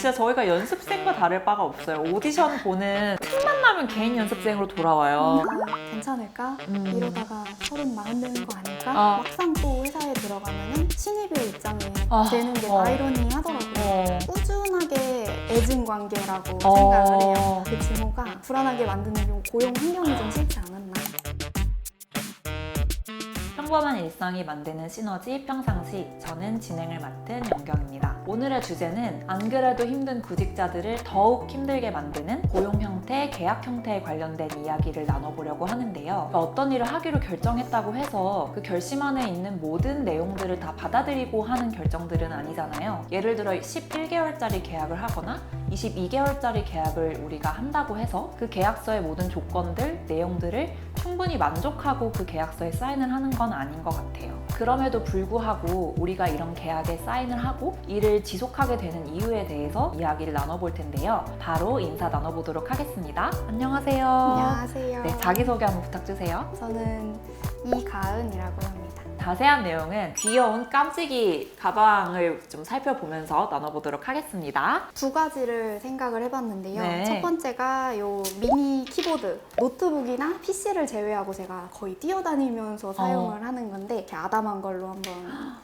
진짜 저희가 연습생과 다를 바가 없어요. 오디션 보는 틈만 나면 개인 연습생으로 돌아와요. 괜찮을까? 이러다가 30 되는 거 아닐까? 어. 막상 또 회사에 들어가면은 신입의 입장에 어. 되는 게 어. 아이러니하더라고요. 꾸준하게 애증 관계라고 생각을 해요. 어. 그 징후가 불안하게 만드는 요 고용 환경이 좀 싫지 않았나. 평범한 일상이 만드는 시너지 평상시, 저는 진행을 맡은 영경입니다. 오늘의 주제는 안 그래도 힘든 구직자들을 더욱 힘들게 만드는 고용 형태, 계약 형태에 관련된 이야기를 나눠보려고 하는데요. 어떤 일을 하기로 결정했다고 해서 그 결심 안에 있는 모든 내용들을 다 받아들이고 하는 결정들은 아니잖아요. 예를 들어 11개월짜리 계약을 하거나 22개월짜리 계약을 우리가 한다고 해서 그 계약서의 모든 조건들, 내용들을 충분히 만족하고 그 계약서에 사인을 하는 건 아닌 것 같아요. 그럼에도 불구하고 우리가 이런 계약에 사인을 하고 일을 지속하게 되는 이유에 대해서 이야기를 나눠볼 텐데요. 바로 인사 나눠보도록 하겠습니다. 안녕하세요. 안녕하세요. 네, 자기소개 한번 부탁주세요. 저는 이가은이라고 합니다. 자세한 내용은 귀여운 깜찍이 가방을 좀 살펴보면서 나눠보도록 하겠습니다. 두 가지를 생각을 해봤는데요. 네. 첫 번째가 요 미니 키보드, 노트북이나 PC를 제외하고 제가 거의 뛰어다니면서 사용을 하는 건데 이렇게 아담한 걸로 한번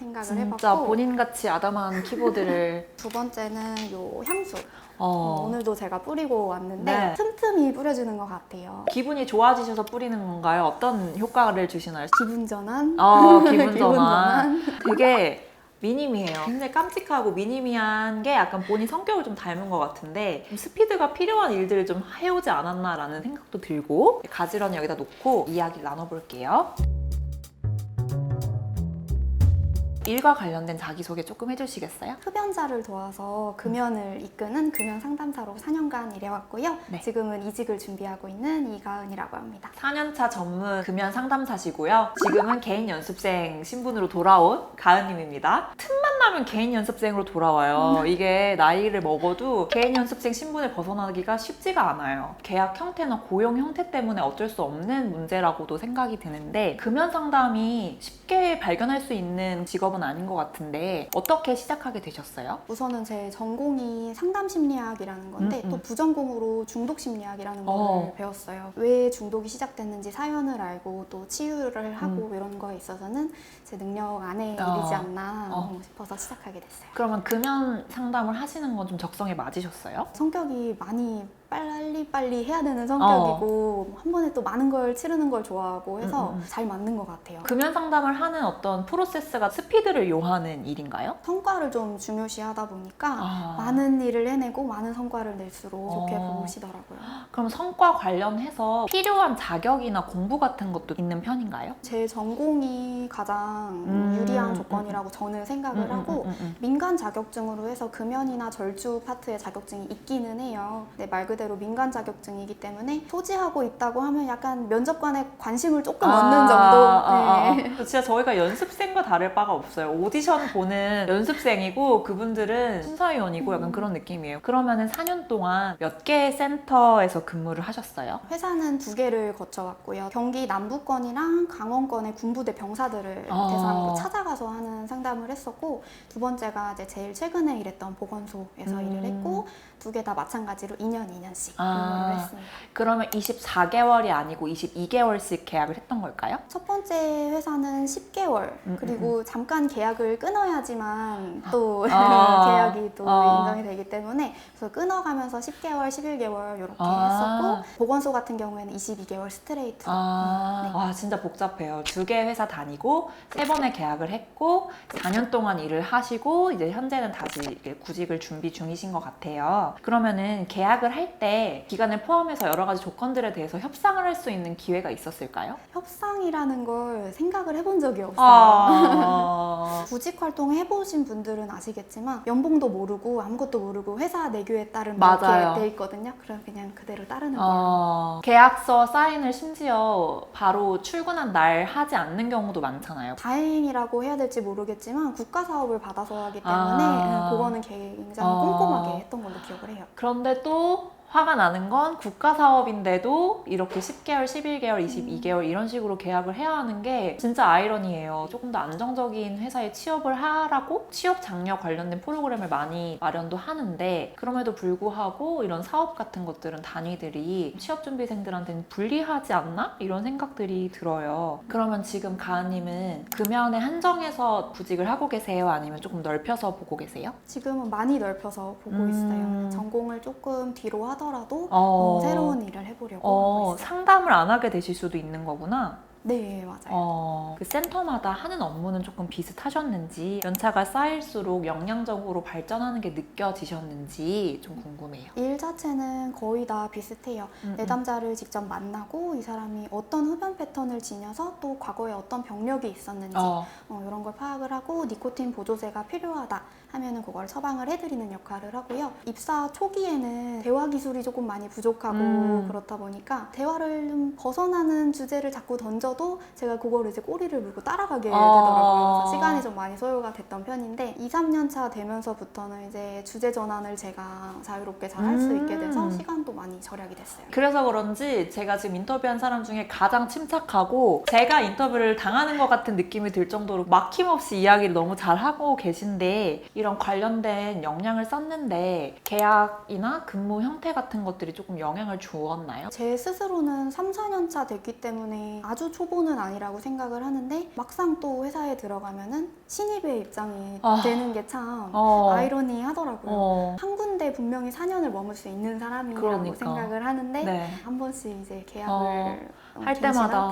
생각을 진짜 해봤고, 본인같이 아담한 키보드를 두 번째는 요 향수. 어, 오늘도 제가 뿌리고 왔는데 네. 틈틈이 뿌려주는 것 같아요. 기분이 좋아지셔서 뿌리는 건가요? 어떤 효과를 주시나요? 기분 전환. 기분 기분 전환. 되게 미니미해요. 굉장히 깜찍하고 미니미한 게 약간 본인 성격을 좀 닮은 것 같은데 좀 스피드가 필요한 일들을 좀 해오지 않았나라는 생각도 들고 가지런히 여기다 놓고 이야기를 나눠볼게요. 일과 관련된 자기소개 조금 해주시겠어요? 흡연자를 도와서 금연을 이끄는 금연 상담사로 4년간 일해왔고요. 네. 지금은 이직을 준비하고 있는 이가은이라고 합니다. 4년차 전문 금연 상담사시고요. 지금은 개인 연습생 신분으로 돌아온 가은님입니다. 틈만 나면 개인 연습생으로 돌아와요. 이게 나이를 먹어도 개인 연습생 신분을 벗어나기가 쉽지가 않아요. 계약 형태나 고용 형태 때문에 어쩔 수 없는 문제라고도 생각이 드는데 금연 상담이 쉽게 발견할 수 있는 직업은 아닌 것 같은데 어떻게 시작하게 되셨어요? 우선은 제 전공이 상담심리학이라는 건데 또 부전공으로 중독심리학이라는 걸 배웠어요. 왜 중독이 시작됐는지 사연을 알고 또 치유를 하고 이런 거에 있어서는 제 능력 안에 이르지 않나 싶어서 시작하게 됐어요. 그러면 금연 상담을 하시는 건 좀 적성에 맞으셨어요? 성격이 많이 빨리 해야 되는 성격이고 한 번에 또 많은 걸 치르는 걸 좋아하고 해서 잘 맞는 것 같아요. 금연 상담을 하는 어떤 프로세스가 스피드를 요하는 일인가요? 성과를 좀 중요시하다 보니까 많은 일을 해내고 많은 성과를 낼수록 좋게 보시더라고요. 그럼 성과 관련해서 필요한 자격이나 공부 같은 것도 있는 편인가요? 제 전공이 가장 유리한 조건이라고 저는 생각을 하고 민간 자격증으로 해서 금연이나 절주 파트의 자격증이 있기는 해요. 근데 말 그대로 민간 자격증이기 때문에 소지하고 있다고 하면 약간 면접관의 관심을 조금 얻는 정도. 네. 진짜 저희가 연습생과 다를 바가 없어요. 오디션 보는 연습생이고 그분들은 심사위원이고 약간 그런 느낌이에요. 그러면은 4년 동안 몇 개의 센터에서 근무를 하셨어요? 회사는 2개를 거쳐왔고요. 경기 남부권이랑 강원권의 군부대 병사들을 대상으로 찾아가서 하는 상담을 했었고, 두 번째가 이제 제일 최근에 일했던 보건소에서 일을 했고, 2개 다 마찬가지로 2년씩 근무를 했습니다. 그러면 24개월이 아니고 22개월씩 계약을 했던 걸까요? 첫 번째 회사는 10개월, 그리고 잠깐 계약을 끊어야지만 또 계약이 또 인정이 되기 때문에 그래서 끊어가면서 10개월, 11개월 이렇게 했었고, 보건소 같은 경우에는 22개월 스트레이트로. 와, 진짜 복잡해요. 2개 회사 다니고 3번의 계약을 했고 4년 동안 일을 하시고 이제 현재는 다시 구직을 준비 중이신 것 같아요. 그러면은 계약을 할 때 기간을 포함해서 여러 가지 조건들에 대해서 협상을 할 수 있는 기회가 있었을까요? 협상이라는 걸 생각을 해본 적이 없어요. 구직 활동을 해보신 분들은 아시겠지만 연봉도 모르고 아무것도 모르고 회사 내규에 따른 맞아요. 이렇게 돼 있거든요. 그럼 그냥 그대로 따르는 거예요. 계약서 사인을 심지어 바로 출근한 날 하지 않는 경우도 많잖아요. 다행이라고 해야 될지 모르겠지만 국가 사업을 받아서 하기 때문에 그거는 굉장히 꼼꼼하게 했던 걸로 기억을 해요. 그런데 또 화가 나는 건 국가 사업인데도 이렇게 10개월, 11개월, 22개월 이런 식으로 계약을 해야 하는 게 진짜 아이러니예요. 조금 더 안정적인 회사에 취업을 하라고 취업 장려 관련된 프로그램을 많이 마련도 하는데 그럼에도 불구하고 이런 사업 같은 것들은 단위들이 취업 준비생들한테는 불리하지 않나? 이런 생각들이 들어요. 그러면 지금 가은님은 금연에 한정해서 구직을 하고 계세요? 아니면 조금 넓혀서 보고 계세요? 지금은 많이 넓혀서 보고 있어요. 전공을 조금 뒤로 하더라도 새로운 일을 해보려고 하고 있어요. 상담을 안 하게 되실 수도 있는 거구나. 네, 맞아요. 그 센터마다 하는 업무는 조금 비슷하셨는지 연차가 쌓일수록 역량적으로 발전하는 게 느껴지셨는지 좀 궁금해요. 일 자체는 거의 다 비슷해요. 내담자를 직접 만나고 이 사람이 어떤 흡연 패턴을 지녀서 또 과거에 어떤 병력이 있었는지 이런 걸 파악을 하고 니코틴 보조제가 필요하다 하면은 그걸 처방을 해드리는 역할을 하고요. 입사 초기에는 대화 기술이 조금 많이 부족하고 그렇다 보니까 대화를 좀 벗어나는 주제를 자꾸 던져도 제가 그거를 이제 꼬리를 물고 따라가게 되더라고요. 그래서 시간이 좀 많이 소요가 됐던 편인데 2, 3년 차 되면서부터는 이제 주제 전환을 제가 자유롭게 잘 할 수 있게 돼서 시간도 많이 절약이 됐어요. 그래서 그런지 제가 지금 인터뷰한 사람 중에 가장 침착하고 제가 인터뷰를 당하는 것 같은 느낌이 들 정도로 막힘없이 이야기를 너무 잘하고 계신데 이런 관련된 역량을 쌓는데 계약이나 근무 형태 같은 것들이 조금 영향을 주었나요? 제 스스로는 3, 4년 차 됐기 때문에 아주 초보는 아니라고 생각을 하는데 막상 또 회사에 들어가면은 신입의 입장이 되는 게 참 아이러니하더라고요. 한 군데 분명히 4년을 머물 수 있는 사람이라고 생각을 하는데 한 번씩 이제 계약을 할 때마다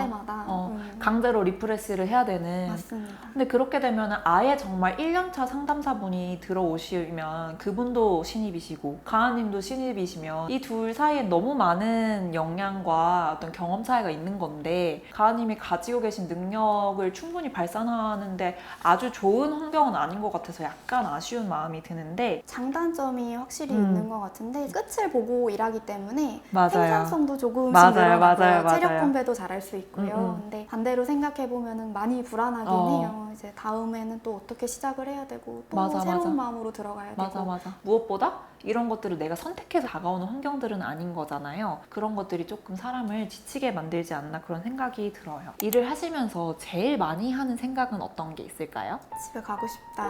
강제로 리프레시를 해야 되는. 맞습니다. 근데 그렇게 되면 아예 정말 1년차 상담사분이 들어오시면 그분도 신입이시고 가은님도 신입이시면 이 둘 사이에 너무 많은 역량과 어떤 경험 차이가 있는 건데 가은님이 가지고 계신 능력을 충분히 발산하는데 아주 좋은 환경은 아닌 것 같아서 약간 아쉬운 마음이 드는데 장단점이 확실히 있는 것 같은데 끝을 보고 일하기 때문에 맞아요. 생산성도 조금씩 맞아요. 늘어나고요. 체력 분배도 잘할 수 있고요. 근데 반대로 생각해 보면은 많이 불안하긴 해요. 이제 다음에는 또 어떻게 시작을 해야 되고 또 새로운 마음으로 들어가야 되고. 무엇보다 이런 것들을 내가 선택해서 다가오는 환경들은 아닌 거잖아요. 그런 것들이 조금 사람을 지치게 만들지 않나 그런 생각이 들어요. 일을 하시면서 제일 많이 하는 생각은 어떤 게 있을까요? 집에 가고 싶다.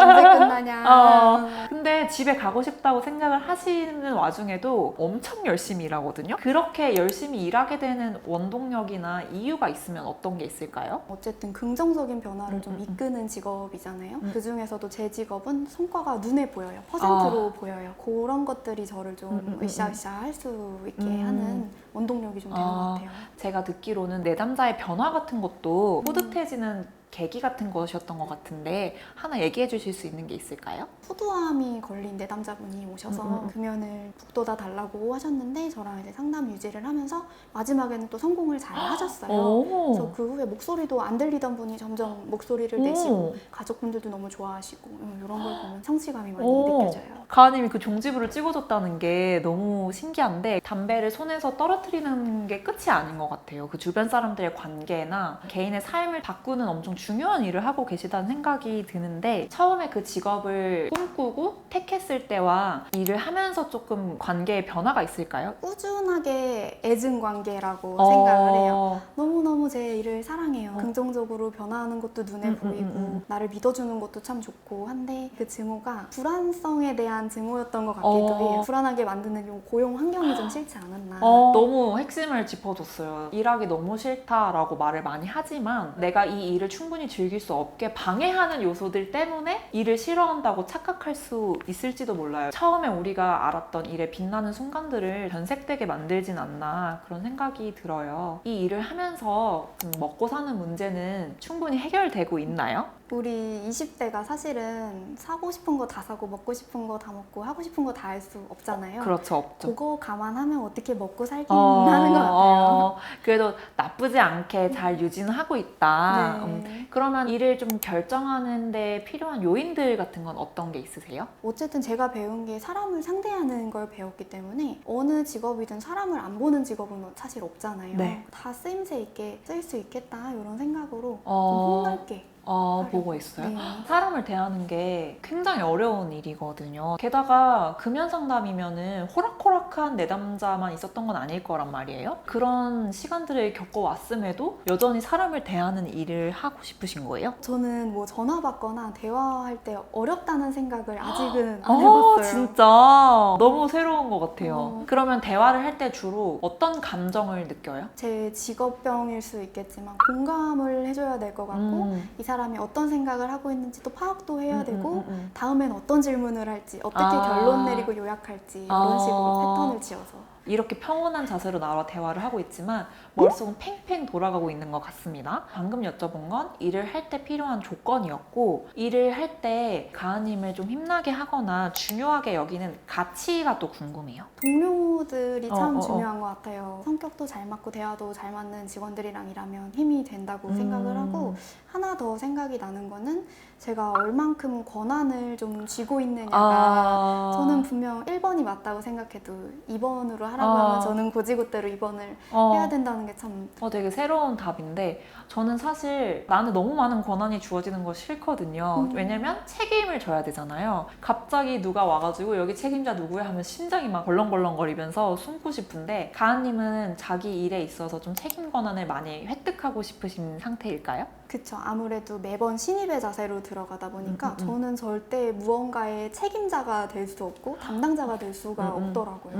언제 끝나냐. 근데 집에 가고 싶다고 생각을 하시는 와중에도 엄청 열심히 일하거든요. 그렇게 열심히 일하게 되는 원동력이나 이유가 있으면 어떤 게 있을까요? 어쨌든 긍정적인 변화를 좀 이끄는 직업이잖아요. 그 중에서도 제 직업은 성과가 눈에 보여요. 퍼센트로 보여요. 그런 것들이 저를 좀 으쌰으쌰 할 수 있게 하는 원동력이 좀 되는 것 같아요. 제가 듣기로는 내담자의 변화 같은 것도 뿌듯해지는 계기 같은 것이었던 것 같은데 하나 얘기해 주실 수 있는 게 있을까요? 후두암이 걸린 내담자분이 오셔서 금연을 북돋아 달라고 하셨는데 저랑 이제 상담 유지를 하면서 마지막에는 또 성공을 잘 하셨어요. 그래서 그 후에 목소리도 안 들리던 분이 점점 목소리를 내시고 가족분들도 너무 좋아하시고 이런 걸 보면 성취감이 많이 느껴져요. 가은님이 그 종지부를 찍어줬다는 게 너무 신기한데 담배를 손에서 떨어뜨리는 게 끝이 아닌 것 같아요. 그 주변 사람들의 관계나 개인의 삶을 바꾸는 엄청 중요한 일을 하고 계시다는 생각이 드는데 처음에 그 직업을 꿈꾸고 택했을 때와 일을 하면서 조금 관계에 변화가 있을까요? 꾸준하게 애증 관계라고 생각을 해요. 너무너무 제 일을 사랑해요. 긍정적으로 변화하는 것도 눈에 보이고 나를 믿어주는 것도 참 좋고 한데 그 증오가 불안성에 대한 증오였던 것 같기도 해요. 불안하게 만드는 요 고용 환경이 좀 싫지 않았나. 너무 핵심을 짚어줬어요. 일하기 너무 싫다라고 말을 많이 하지만 내가 이 일을 충분히 즐길 수 없게 방해하는 요소들 때문에 일을 싫어한다고 착각할 수 있을지도 몰라요. 처음에 우리가 알았던 일의 빛나는 순간들을 변색되게 만들진 않나 그런 생각이 들어요. 이 일을 하면서 먹고 사는 문제는 충분히 해결되고 있나요? 우리 20대가 사실은 사고 싶은 거 다 사고 먹고 싶은 거 다 먹고 하고 싶은 거 다 할 수 없잖아요. 그렇죠, 없죠. 그거 감안하면 어떻게 먹고 살긴 하는 것 같아요. 그래도 나쁘지 않게 잘 유지는 하고 있다. 네. 그러면 일을 좀 결정하는 데 필요한 요인들 같은 건 어떤 게 있으세요? 어쨌든 제가 배운 게 사람을 상대하는 걸 배웠기 때문에 어느 직업이든 사람을 안 보는 직업은 사실 없잖아요. 네. 다 쓰임새 있게 쓸 수 있겠다 이런 생각으로 좀 폭넓게 보고 있어요. 네. 사람을 대하는 게 굉장히 어려운 일이거든요. 게다가 금연 상담이면은 호락호락한 내담자만 있었던 건 아닐 거란 말이에요. 그런 시간들을 겪어왔음에도 여전히 사람을 대하는 일을 하고 싶으신 거예요? 저는 뭐 전화 받거나 대화할 때 어렵다는 생각을 아직은 안 해봤어요. 진짜 너무 새로운 것 같아요. 그러면 대화를 할 때 주로 어떤 감정을 느껴요? 제 직업병일 수 있겠지만 공감을 해줘야 될 것 같고 이 사람이 어떤 생각을 하고 있는지도 파악도 해야 되고 다음엔 어떤 질문을 할지 어떻게 결론 내리고 요약할지 이런 식으로 패턴을 지어서 이렇게 평온한 자세로 나와 대화를 하고 있지만 머릿속은 팽팽 돌아가고 있는 것 같습니다. 방금 여쭤본 건 일을 할 때 필요한 조건이었고, 일을 할 때 가은님을 좀 힘나게 하거나 중요하게 여기는 가치가 또 궁금해요. 동료들이 참 중요한 것 같아요. 성격도 잘 맞고 대화도 잘 맞는 직원들이랑 일하면 힘이 된다고 생각을 하고, 하나 더 생각이 나는 거는 제가 얼만큼 권한을 좀 쥐고 있느냐가 저는 분명 1번이 맞다고 생각해도 2번으로 하라고 하면 저는 고지고대로 2번을 해야 된다는 게 참 되게 새로운 답인데, 저는 사실 나는 너무 많은 권한이 주어지는 거 싫거든요. 왜냐면 책임을 져야 되잖아요. 갑자기 누가 와가지고 여기 책임자 누구야 하면 심장이 막 벌렁벌렁거리면서 숨고 싶은데, 가은님은 자기 일에 있어서 좀 책임 권한을 많이 획득하고 싶으신 상태일까요? 그쵸. 아무래도 매번 신입의 자세로 들어가다 보니까 저는 절대 무언가의 책임자가 될 수 없고 담당자가 될 수가 없더라고요.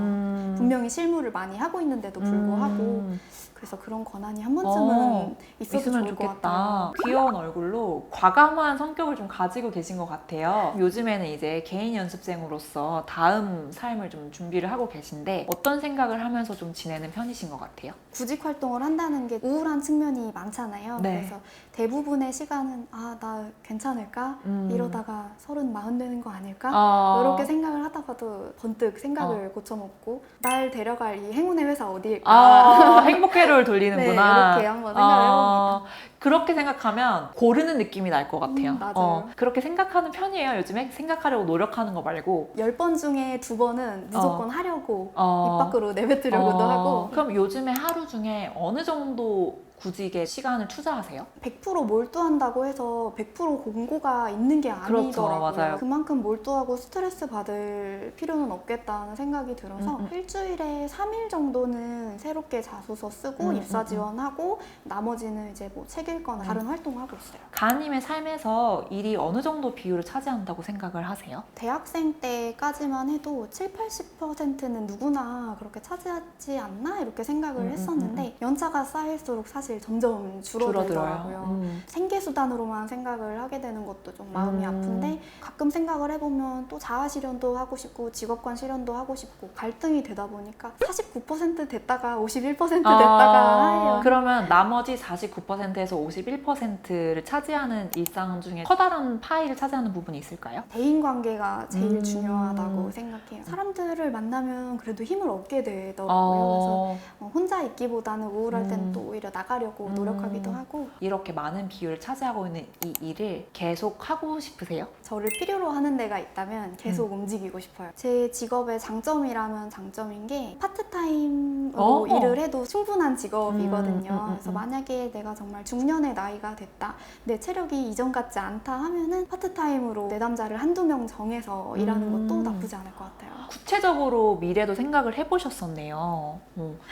분명히 실무를 많이 하고 있는데도 불구하고 그래서 그런 권한이 한 번쯤은 있으면 좋을 것 같아요. 귀여운 얼굴로 과감한 성격을 좀 가지고 계신 것 같아요. 요즘에는 이제 개인 연습생으로서 다음 삶을 좀 준비를 하고 계신데 어떤 생각을 하면서 좀 지내는 편이신 것 같아요? 구직 활동을 한다는 게 우울한 측면이 많잖아요. 네. 그래서 대부분의 시간은 나 괜찮을까? 이러다가 30, 40 되는 거 아닐까? 이렇게 생각을 하다가도 번뜩 생각을 고쳐먹고 날 데려갈 이 행운의 회사 어디일까? 행복회로를 돌리는구나. 네, 이렇게 한번 생각을 해봅니다. 그렇게 생각하면 고르는 느낌이 날 것 같아요. 맞아요. 그렇게 생각하는 편이에요. 요즘에 생각하려고 노력하는 거 말고. 10번 중에 2번은 무조건 하려고 입 밖으로 내뱉으려고도 하고. 그럼 요즘에 하루 중에 어느 정도 구직에 시간을 투자하세요? 100% 몰두한다고 해서 100% 공고가 있는 게 아니더라고요. 맞아요. 그만큼 몰두하고 스트레스 받을 필요는 없겠다는 생각이 들어서 일주일에 3일 정도는 새롭게 자소서 쓰고 입사 지원하고 나머지는 이제 뭐 책 읽거나 다른 활동을 하고 있어요. 가은님의 삶에서 일이 어느 정도 비율을 차지한다고 생각을 하세요? 대학생 때까지만 해도 7, 80%는 누구나 그렇게 차지하지 않나 이렇게 생각을 했었는데 연차가 쌓일수록 사실 점점 줄어들더라고요. 생계수단으로만 생각을 하게 되는 것도 좀 마음이 아픈데 가끔 생각을 해보면 또 자아실현도 하고 싶고 직업관 실현도 하고 싶고 갈등이 되다 보니까 49% 됐다가 51% 됐다가 해요. 그러면 나머지 49%에서 51%를 차지하는 일상 중에 커다란 파이를 차지하는 부분이 있을까요? 대인관계가 제일 중요하다고 생각해요. 사람들을 만나면 그래도 힘을 얻게 되더라고요. 그래서 혼자 있기보다는 우울할 때는 또 오히려 나가려고 노력하기도 하고. 이렇게 많은 비율을 차지하고 있는 이 일을 계속 하고 싶으세요? 저를 필요로 하는 데가 있다면 계속 움직이고 싶어요. 제 직업의 장점이라면 장점인 게 파트타임으로 일을 해도 충분한 직업이거든요. 그래서 만약에 내가 정말 중년의 나이가 됐다, 내 체력이 이전 같지 않다 하면은 파트타임으로 내담자를 한두 명 정해서 일하는 것도 나쁘지 않을 것 같아요. 구체적으로 미래도 생각을 해보셨었네요.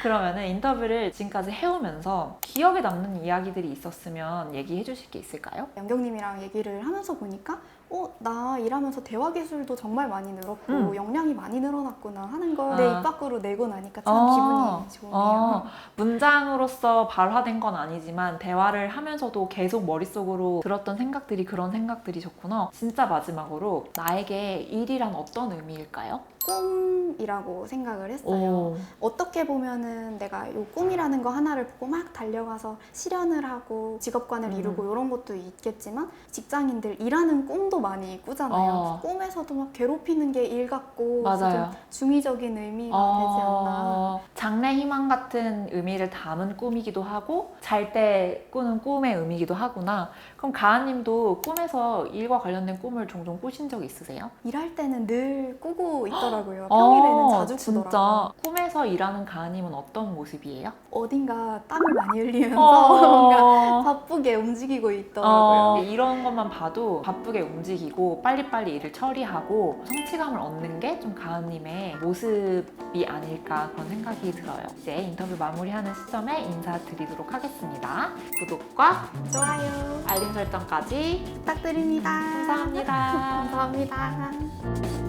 그러면은 인터뷰를 지금까지 해오면서 기억에 남는 이야기들이 있었으면 얘기해 주실 게 있을까요? 영경님이랑 얘기를 하면서 보니까 나 일하면서 대화 기술도 정말 많이 늘었고 역량이 많이 늘어났구나 하는 걸 내 입 밖으로 내고 나니까 참 기분이 좋네요. 문장으로서 발화된 건 아니지만 대화를 하면서도 계속 머릿속으로 들었던 생각들이 그런 생각들이셨구나. 진짜 마지막으로 나에게 일이란 어떤 의미일까요? 꿈이라고 생각을 했어요. 어떻게 보면은 내가 이 꿈이라는 거 하나를 보고 막 달려가서 실현을 하고 직업관을 이루고 이런 것도 있겠지만 직장인들 일하는 꿈도 많이 꾸잖아요. 꿈에서도 막 괴롭히는 게 일 같고 좀 중의적인 의미가 되지 않나. 장래 희망 같은 의미를 담은 꿈이기도 하고 잘 때 꾸는 꿈의 의미이기도 하구나. 그럼 가은님도 꿈에서 일과 관련된 꿈을 종종 꾸신 적 있으세요? 일할 때는 늘 꾸고 있더라고요. 평일에는 자주 꾸더라고요. 진짜 팀에서 일하는 가은님은 어떤 모습이에요? 어딘가 땀을 많이 흘리면서 뭔가 어... 바쁘게 움직이고 있더라고요. 이런 것만 봐도 바쁘게 움직이고 빨리빨리 일을 처리하고 성취감을 얻는 게 좀 가은님의 모습이 아닐까 그런 생각이 들어요. 이제 인터뷰 마무리하는 시점에 인사드리도록 하겠습니다. 구독과 좋아요 알림 설정까지 부탁드립니다. 감사합니다. 감사합니다.